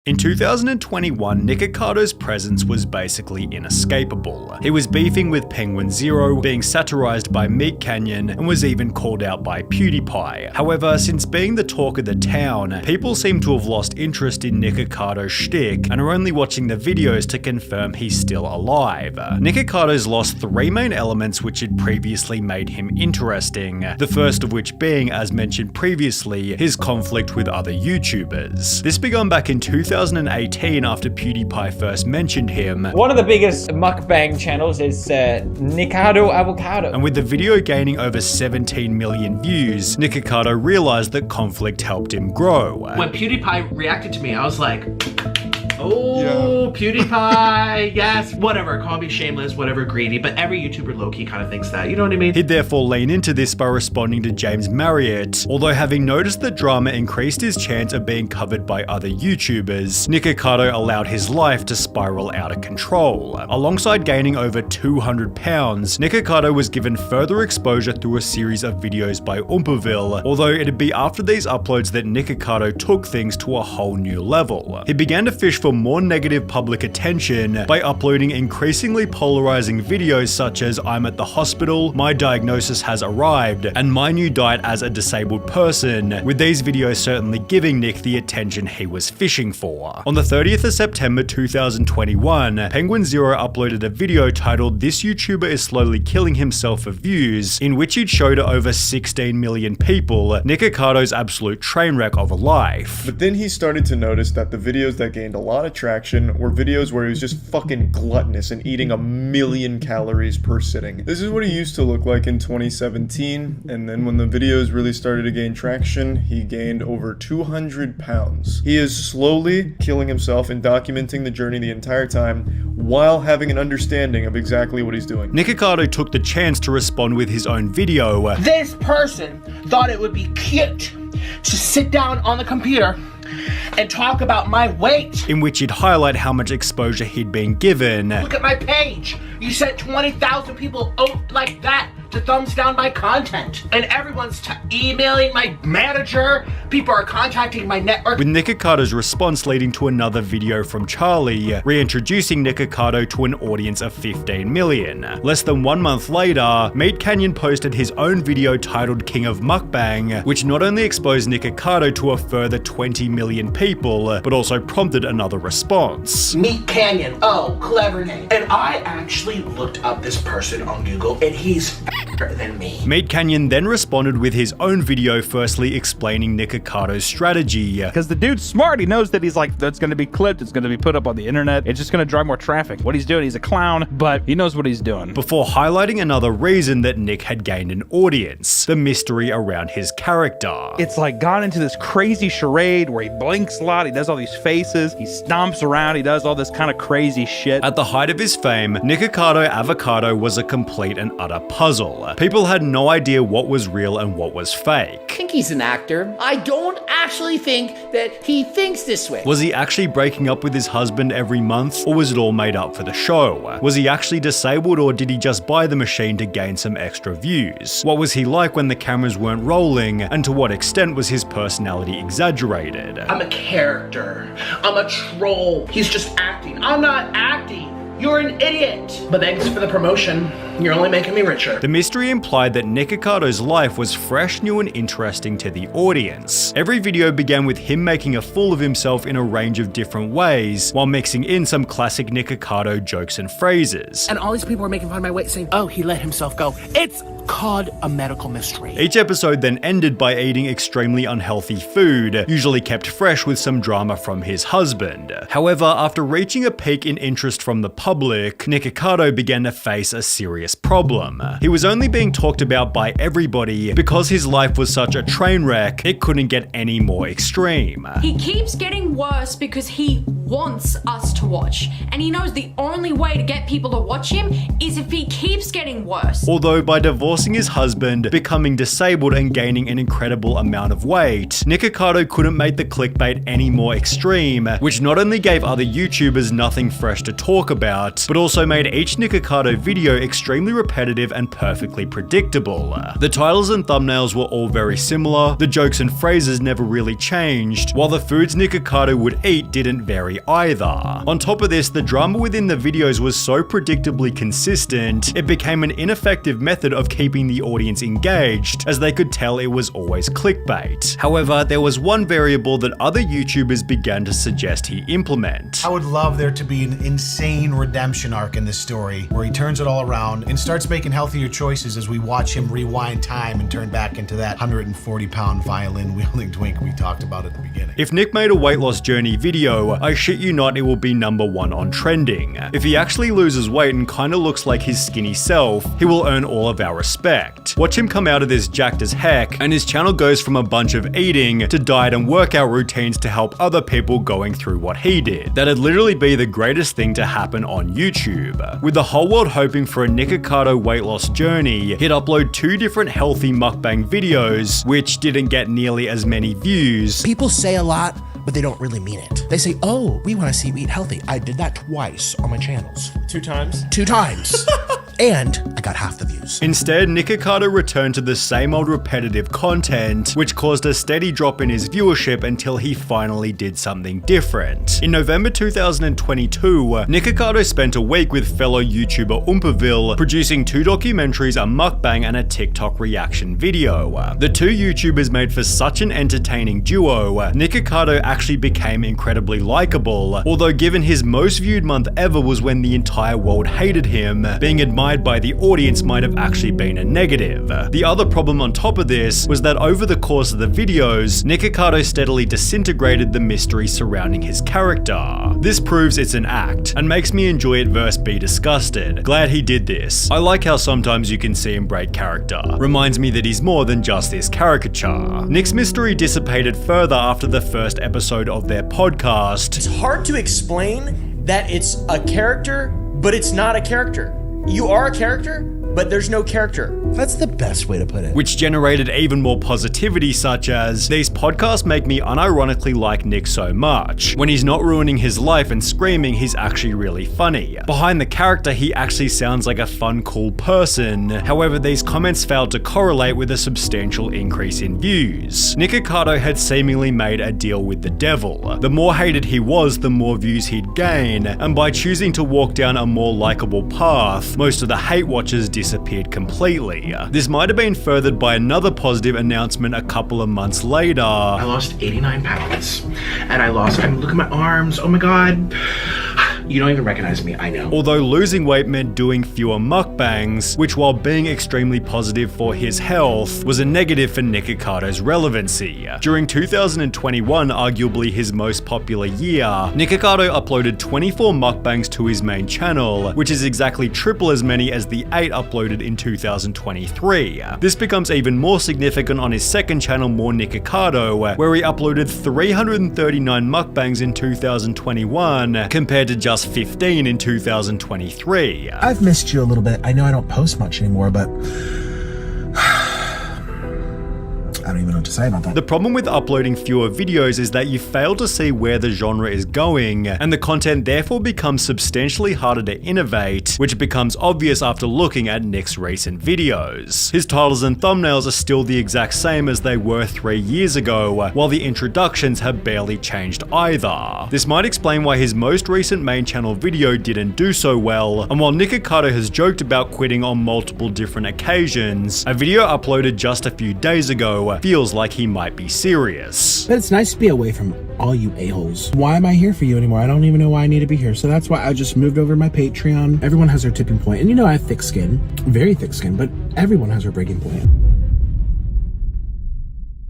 In 2021, Negrokado's presence was basically inescapable. He was beefing with Penguin Zero, being satirized by Meat Canyon, and was even called out by PewDiePie. However, since being the talk of the town, people seem to have lost interest in Negrokado's shtick and are only watching the videos to confirm he's still alive. Negrokado's lost three main elements which had previously made him interesting, the first of which being, as mentioned previously, his conflict with other YouTubers. This began back in 2018 after PewDiePie first mentioned him. One of the biggest mukbang channels is Negrokado Avocado. And with the video gaining over 17 million views, Negrokado realized that conflict helped him grow. When PewDiePie reacted to me, I was like, oh, yeah. PewDiePie, yes, whatever, call me shameless, whatever, greedy, but every YouTuber low-key kind of thinks that, you know what I mean? He'd therefore lean into this by responding to James Marriott, although having noticed that drama increased his chance of being covered by other YouTubers, Negrokado allowed his life to spiral out of control. Alongside gaining over 200 pounds, Negrokado was given further exposure through a series of videos by Umperville, although it'd be after these uploads that Negrokado took things to a whole new level. He began to fish for more negative public attention by uploading increasingly polarizing videos such as "I'm at the hospital," "My diagnosis has arrived," and "My new diet as a disabled person," with these videos certainly giving Nick the attention he was fishing for. On the 30th of September 2021, Penguin Zero uploaded a video titled "This YouTuber is slowly killing himself for views," in which he'd show to over 16 million people Negrokado's absolute train wreck of a life. But then he started to notice that the videos that gained a lot of traction were videos where he was just fucking gluttonous and eating 1,000,000 calories per sitting. This is what he used to look like in 2017, and then when the videos really started to gain traction, he gained over 200 pounds. He is slowly killing himself and documenting the journey the entire time while having an understanding of exactly what he's doing. Negrokado took the chance to respond with his own video. This person thought it would be cute to sit down on the computer and talk about my weight, in which he'd highlight how much exposure he'd been given. Look at my page. You sent 20,000 people like that to thumbs down my content. And everyone's emailing my manager. People are contacting my network. With Negrokado's response leading to another video from Charlie, reintroducing Negrokado to an audience of 15 million. Less than 1 month later, Meat Canyon posted his own video titled "King of Mukbang," which not only exposed Negrokado to a further 20 million people, but also prompted another response. Meat Canyon, oh, clever name. And I actually looked up this person on Google, and he's fatter than me. Meat Canyon then responded with his own video, firstly explaining Negrokado's strategy. Because the dude's smart, he knows that he's like, that's gonna be clipped, it's gonna be put up on the internet, it's just gonna drive more traffic. What he's doing, he's a clown, but he knows what he's doing. Before highlighting another reason that Nick had gained an audience, the mystery around his character. It's like gone into this crazy charade where he blinks a lot, he does all these faces, he stomps around, he does all this kind of crazy shit. At the height of his fame, Negrokado Avocado was a complete and utter puzzle. People had no idea what was real and what was fake. I think he's an actor. I don't actually think that he thinks this way. Was he actually breaking up with his husband every month, or was it all made up for the show? Was he actually disabled, or did he just buy the machine to gain some extra views? What was he like when the cameras weren't rolling, and to what extent was his personality exaggerated? I'm a character. I'm a troll. He's just acting. I'm not acting. You're an idiot. But thanks for the promotion. You're only making me richer. The mystery implied that Negrokado's life was fresh, new, and interesting to the audience. Every video began with him making a fool of himself in a range of different ways, while mixing in some classic Negrokado jokes and phrases. And all these people are making fun of my weight, saying, oh, he let himself go. It's called a medical mystery. Each episode then ended by eating extremely unhealthy food, usually kept fresh with some drama from his husband. However, after reaching a peak in interest from the public, Negrokado began to face a serious problem. He was only being talked about by everybody because his life was such a train wreck, it couldn't get any more extreme. He keeps getting worse because he wants us to watch, and he knows the only way to get people to watch him is if he keeps getting worse. Although by divorcing his husband, becoming disabled and gaining an incredible amount of weight, Negrokado couldn't make the clickbait any more extreme, which not only gave other YouTubers nothing fresh to talk about, but also made each Negrokado video extremely repetitive and perfectly predictable. The titles and thumbnails were all very similar, the jokes and phrases never really changed, while the foods Negrokado would eat didn't vary either. On top of this, the drama within the videos was so predictably consistent, it became an ineffective method of keeping the audience engaged, as they could tell it was always clickbait. However, there was one variable that other YouTubers began to suggest he implement. I would love there to be an insane redemption arc in this story, where he turns it all around and starts making healthier choices as we watch him rewind time and turn back into that 140-pound violin-wielding twink we talked about at the beginning. If Nick made a weight loss journey video, I shit you not, it will be #1 on trending. If he actually loses weight and kinda looks like his skinny self, he will earn all of our respect. Watch him come out of this jacked as heck, and his channel goes from a bunch of eating to diet and workout routines to help other people going through what he did. That'd literally be the greatest thing to happen on YouTube. With the whole world hoping for a Negrokado weight loss journey, he'd upload 2 different healthy mukbang videos, which didn't get nearly as many views. People say a lot, but they don't really mean it. They say, oh, we want to see you eat healthy. I did that twice on my channels. 2 times? 2 times. And I got half the views. Instead, Negrokado returned to the same old repetitive content, which caused a steady drop in his viewership until he finally did something different. In November 2022, Negrokado spent a week with fellow YouTuber Oompaville, producing 2 documentaries, a mukbang, and a TikTok reaction video. The 2 YouTubers made for such an entertaining duo, Negrokado actually became incredibly likable, although given his most viewed month ever was when the entire world hated him, being admired by the audience might have actually been a negative. The other problem on top of this was that over the course of the videos, Negrokado steadily disintegrated the mystery surrounding his character. This proves it's an act, and makes me enjoy it versus be disgusted. Glad he did this. I like how sometimes you can see him break character. Reminds me that he's more than just this caricature. Nick's mystery dissipated further after the first episode of their podcast. It's hard to explain that it's a character, but it's not a character. You are a character, but there's no character. That's the best way to put it. Which generated even more positivity, such as, these podcasts make me unironically like Nick so much. When he's not ruining his life and screaming, he's actually really funny. Behind the character, he actually sounds like a fun, cool person. However, these comments failed to correlate with a substantial increase in views. Negrokado had seemingly made a deal with the devil. The more hated he was, the more views he'd gain, and by choosing to walk down a more likable path, most of the hate watchers disappeared completely. This might have been furthered by another positive announcement a couple of months later. I lost 89 pounds. And look at my arms. Oh my God. You don't even recognize me, I know. Although losing weight meant doing fewer mukbangs, which while being extremely positive for his health, was a negative for Negrokado's relevancy. During 2021, arguably his most popular year, Negrokado uploaded 24 mukbangs to his main channel, which is exactly triple as many as the 8 uploaded in 2023. This becomes even more significant on his second channel, More Negrokado, where he uploaded 339 mukbangs in 2021, compared to just 15 in 2023. I've missed you a little bit. I know I don't post much anymore, but I don't even know what to say about that. The problem with uploading fewer videos is that you fail to see where the genre is going, and the content therefore becomes substantially harder to innovate, which becomes obvious after looking at Nick's recent videos. His titles and thumbnails are still the exact same as they were 3 years ago, while the introductions have barely changed either. This might explain why his most recent main channel video didn't do so well, and while Negrokado has joked about quitting on multiple different occasions, a video uploaded just a few days ago feels like he might be serious. But it's nice to be away from all you a-holes. Why am I here for you anymore? I don't even know why I need to be here. So that's why I just moved over to my Patreon. Everyone has their tipping point. And you know I have thick skin, very thick skin, but everyone has their breaking point.